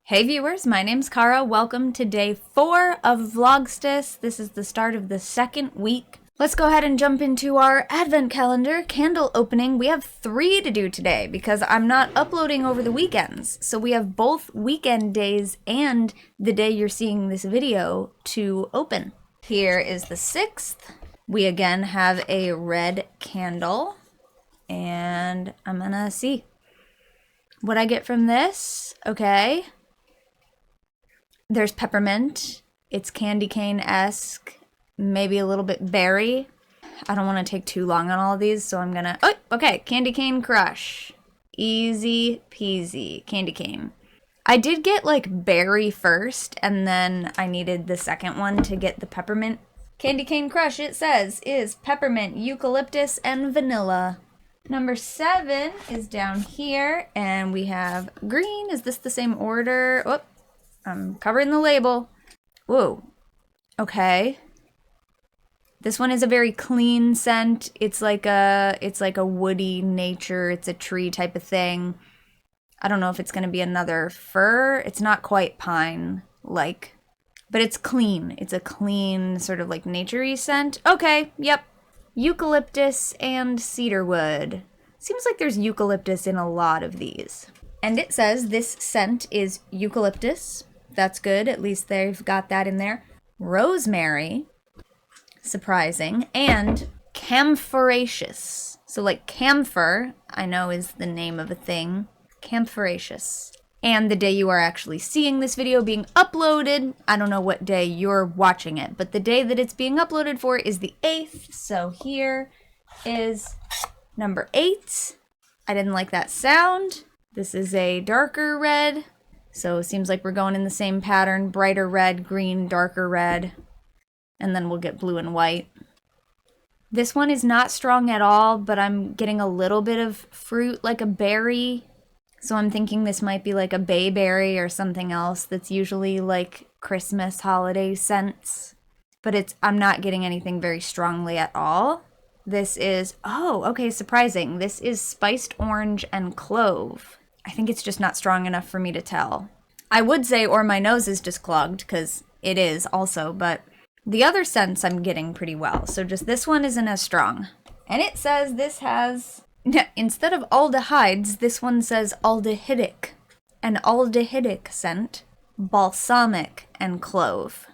Hey viewers, my name's Cara. Welcome to day 4 of Vlogstice. This is the start of the second week. Let's go ahead and jump into our advent calendar candle opening. We have 3 to do today because I'm not uploading over the weekends. So we have both weekend days and the day you're seeing this video to open. Here is the 6th. We again have a red candle and I'm gonna see what I get from this. Okay. There's peppermint. It's candy cane-esque, maybe a little bit berry. I don't want to take too long on all of these, so I'm gonna... Oh, okay, candy cane crush. Easy peasy, candy cane. I did get like berry first, and then I needed the second one to get the peppermint. Candy cane crush, it says, is peppermint, eucalyptus, and vanilla. Number 7 is down here, and we have green. Is this the same order? Oh. I'm covering the label. Whoa. Okay. This one is a very clean scent. It's like a woody nature. It's a tree type of thing. I don't know if it's going to be another fir. It's not quite pine-like, but it's clean. It's a clean sort of like nature-y scent. Okay, yep. Eucalyptus and cedarwood. Seems like there's eucalyptus in a lot of these. And it says this scent is eucalyptus. That's good. At least they've got that in there. Rosemary. Surprising. And camphoraceous. So like camphor, I know is the name of a thing. Camphoraceous. And the day you are actually seeing this video being uploaded, I don't know what day you're watching it, but the day that it's being uploaded for is the 8th. So here is number 8. I didn't like that sound. This is a darker red. So it seems like we're going in the same pattern. Brighter red, green, darker red. And then we'll get blue and white. This one is not strong at all, but I'm getting a little bit of fruit, like a berry. So I'm thinking this might be like a bayberry or something else that's usually like Christmas holiday scents. But I'm not getting anything very strongly at all. This is, oh, okay, surprising. This is spiced orange and clove. I think it's just not strong enough for me to tell. I would say, or my nose is just clogged, because it is also, but the other scents I'm getting pretty well. So just this one isn't as strong. And it says this has, instead of aldehydes, this one says aldehydic. An aldehydic scent, balsamic, and clove.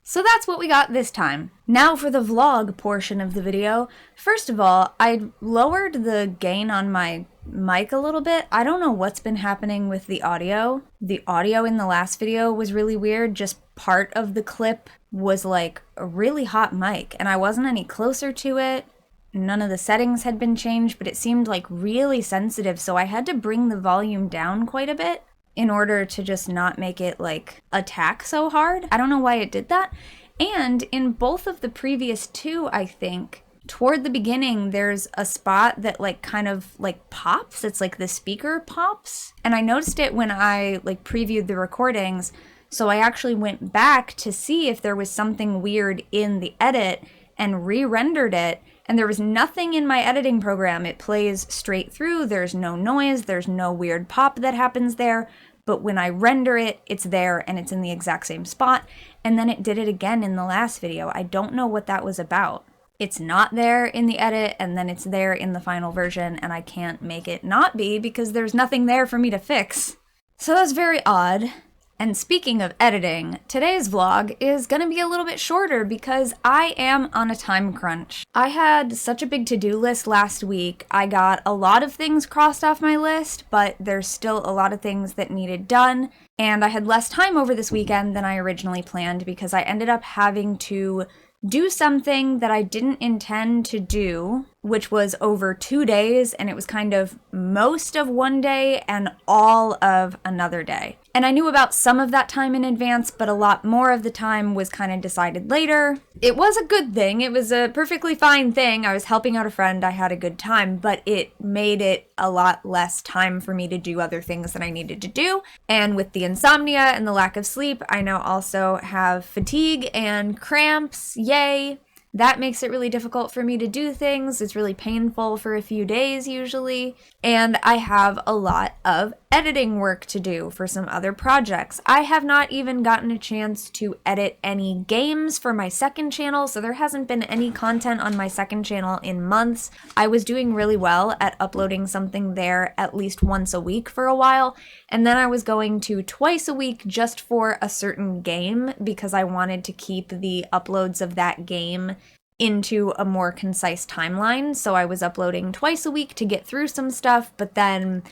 So that's what we got this time. Now for the vlog portion of the video. First of all, I lowered the gain on my mic a little bit. I don't know what's been happening with the audio. The audio in the last video was really weird. Just part of the clip was like a really hot mic, and I wasn't any closer to it. None of the settings had been changed, but it seemed like really sensitive, so I had to bring the volume down quite a bit in order to just not make it like attack so hard. I don't know why it did that. And in both of the previous 2, I think, toward the beginning, there's a spot that like kind of like pops. It's like the speaker pops. And I noticed it when I like previewed the recordings. So I actually went back to see if there was something weird in the edit and re-rendered it. And there was nothing in my editing program. It plays straight through. There's no noise. There's no weird pop that happens there. But when I render it, it's there and it's in the exact same spot. And then it did it again in the last video. I don't know what that was about. It's not there in the edit, and then it's there in the final version, and I can't make it not be because there's nothing there for me to fix. So that's very odd. And speaking of editing, today's vlog is going to be a little bit shorter because I am on a time crunch. I had such a big to-do list last week. I got a lot of things crossed off my list, but there's still a lot of things that needed done. And I had less time over this weekend than I originally planned because I ended up having to do something that I didn't intend to do, which was over 2 days, and it was kind of most of one day and all of another day. And I knew about some of that time in advance, but a lot more of the time was kind of decided later. It was a good thing. It was a perfectly fine thing. I was helping out a friend. I had a good time, but it made it a lot less time for me to do other things that I needed to do. And with the insomnia and the lack of sleep, I now also have fatigue and cramps. Yay! that makes it really difficult for me to do things. It's really painful for a few days usually. And I have a lot of editing work to do for some other projects. I have not even gotten a chance to edit any games for my second channel, so there hasn't been any content on my second channel in months. I was doing really well at uploading something there at least once a week for a while, and then I was going to twice a week just for a certain game because I wanted to keep the uploads of that game into a more concise timeline. So I was uploading twice a week to get through some stuff, but then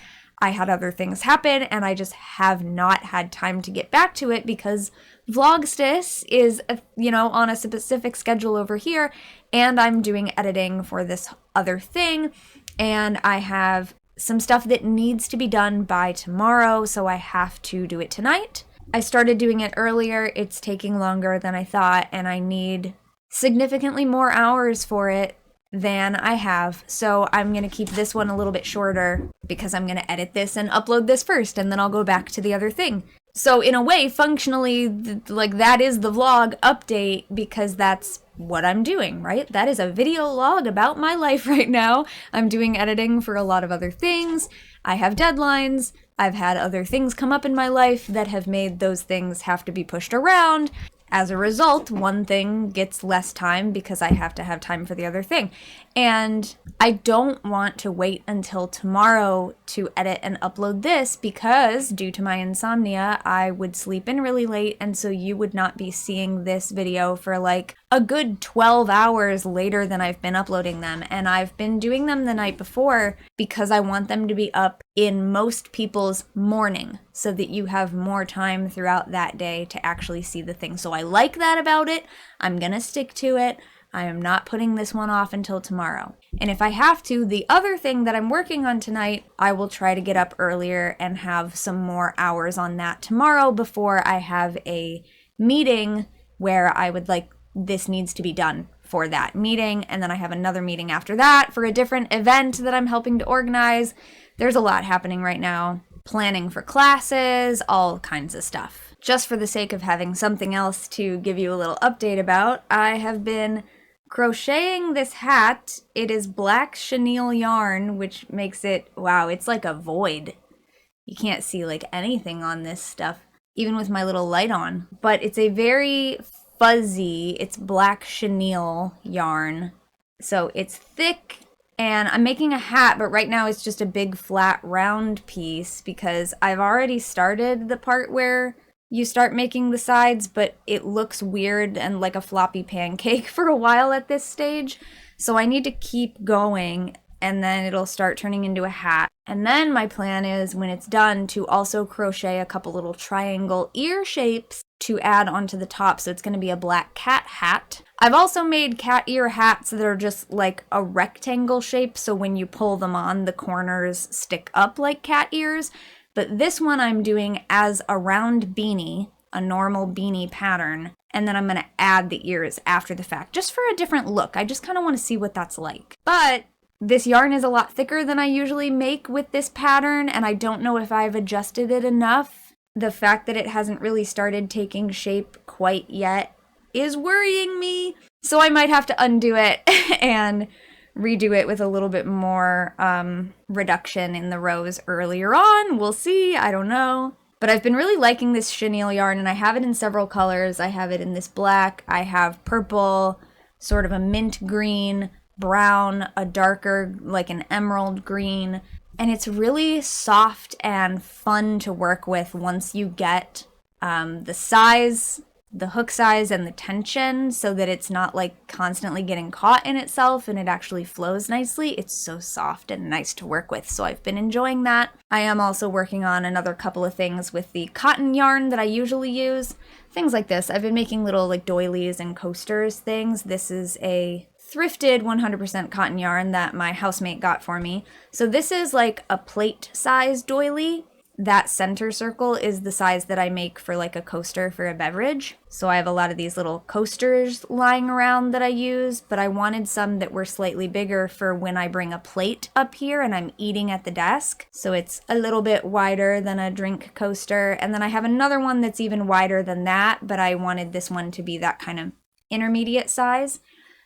I had other things happen and I just have not had time to get back to it because Vlogstice is, on a specific schedule over here, and I'm doing editing for this other thing, and I have some stuff that needs to be done by tomorrow, so I have to do it tonight. I started doing it earlier. It's taking longer than I thought, and I need significantly more hours for it than I have, so I'm going to keep this one a little bit shorter because I'm going to edit this and upload this first, and then I'll go back to the other thing. So in a way, functionally, that is the vlog update because that's what I'm doing, right? That is a video log about my life right now. I'm doing editing for a lot of other things. I have deadlines. I've had other things come up in my life that have made those things have to be pushed around. As a result, one thing gets less time because I have to have time for the other thing. And I don't want to wait until tomorrow to edit and upload this because due to my insomnia, I would sleep in really late, and so you would not be seeing this video for like a good 12 hours later than I've been uploading them. And I've been doing them the night before because I want them to be up in most people's morning so that you have more time throughout that day to actually see the thing. So I like that about it. I'm gonna stick to it. I am not putting this one off until tomorrow. And if I have to, the other thing that I'm working on tonight, I will try to get up earlier and have some more hours on that tomorrow before I have a meeting where I would this needs to be done for that meeting. And then I have another meeting after that for a different event that I'm helping to organize. There's a lot happening right now. Planning for classes, all kinds of stuff. Just for the sake of having something else to give you a little update about, I have been crocheting this hat. It is black chenille yarn, which makes it, wow, it's like a void. You can't see anything on this stuff, even with my little light on. But it's a very fuzzy, it's black chenille yarn. So it's thick, and I'm making a hat, but right now it's just a big flat round piece because I've already started the part where you start making the sides, but it looks weird and like a floppy pancake for a while at this stage. So I need to keep going, and then it'll start turning into a hat. And then my plan is, when it's done, to also crochet a couple little triangle ear shapes to add onto the top, so it's going to be a black cat hat. I've also made cat ear hats that are just like a rectangle shape, so when you pull them on, the corners stick up like cat ears. But this one I'm doing as a round beanie, a normal beanie pattern, and then I'm going to add the ears after the fact, just for a different look. I just kind of want to see what that's like. But this yarn is a lot thicker than I usually make with this pattern, and I don't know if I've adjusted it enough. The fact that it hasn't really started taking shape quite yet is worrying me. So I might have to undo it and redo it with a little bit more reduction in the rows earlier on. We'll see. I don't know. But I've been really liking this chenille yarn, and I have it in several colors. I have it in this black. I have purple, sort of a mint green, brown, a darker, like an emerald green. And it's really soft and fun to work with once you get the size, the hook size, and the tension, so that it's not constantly getting caught in itself and it actually flows nicely. It's so soft and nice to work with, so I've been enjoying that. I am also working on another couple of things with the cotton yarn that I usually use. Things like this. I've been making little doilies and coasters things. This is a thrifted 100% cotton yarn that my housemate got for me. So this is like a plate size doily. That center circle is the size that I make for a coaster for a beverage. So I have a lot of these little coasters lying around that I use, but I wanted some that were slightly bigger for when I bring a plate up here and I'm eating at the desk. So it's a little bit wider than a drink coaster. And then I have another one that's even wider than that, but I wanted this one to be that kind of intermediate size.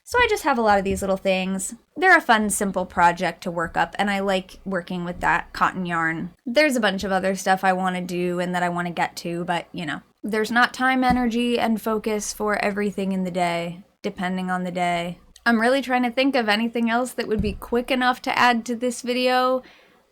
So I just have a lot of these little things. They're a fun, simple project to work up, and I like working with that cotton yarn. There's a bunch of other stuff I want to do and that I want to get to, but you know, there's not time, energy, and focus for everything in the day, depending on the day. I'm really trying to think of anything else that would be quick enough to add to this video,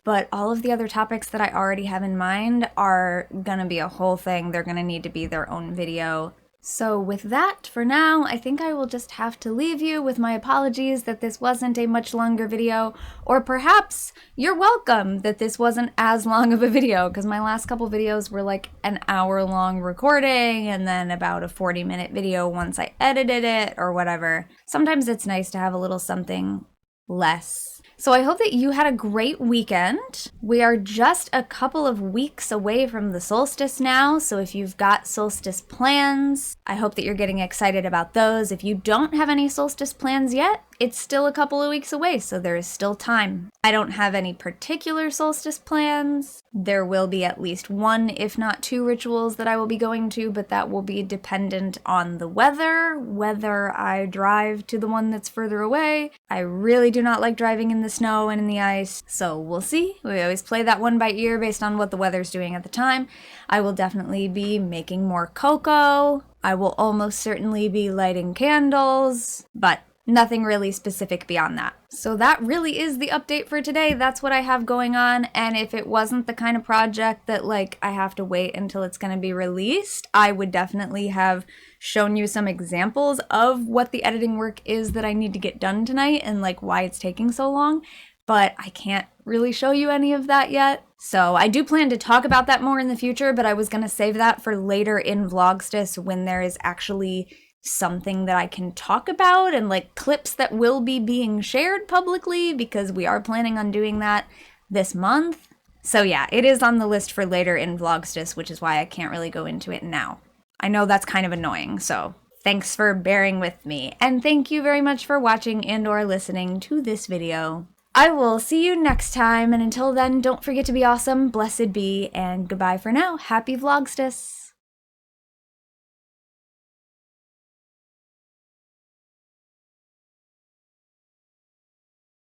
but all of the other topics that I already have in mind are gonna be a whole thing. They're gonna need to be their own video. So with that, for now, I think I will just have to leave you with my apologies that this wasn't a much longer video, or perhaps you're welcome that this wasn't as long of a video, because my last couple videos were like an hour-long recording and then about a 40-minute video once I edited it or whatever. Sometimes it's nice to have a little something less. So I hope that you had a great weekend. We are just a couple of weeks away from the solstice now, so if you've got solstice plans, I hope that you're getting excited about those. If you don't have any solstice plans yet, it's still a couple of weeks away, so there is still time. I don't have any particular solstice plans. There will be at least one, if not two rituals that I will be going to, but that will be dependent on the weather, whether I drive to the one that's further away. I really do not like driving in the snow and in the ice, so we'll see. We always play that one by ear based on what the weather's doing at the time. I will definitely be making more cocoa. I will almost certainly be lighting candles, but nothing really specific beyond that. So that really is the update for today. That's what I have going on, and if it wasn't the kind of project that like I have to wait until it's going to be released, I would definitely have shown you some examples of what the editing work is that I need to get done tonight and like why it's taking so long, but I can't really show you any of that yet. So I do plan to talk about that more in the future, but I was going to save that for later in Vlogstice when there is actually something that I can talk about and like clips that will be being shared publicly, because we are planning on doing that this month. So yeah, it is on the list for later in Vlogstice, which is why I can't really go into it now. I know that's kind of annoying, so thanks for bearing with me, and thank you very much for watching and or listening to this video. I will see you next time, and until then, don't forget to be awesome, blessed be, and goodbye for now. Happy Vlogstice!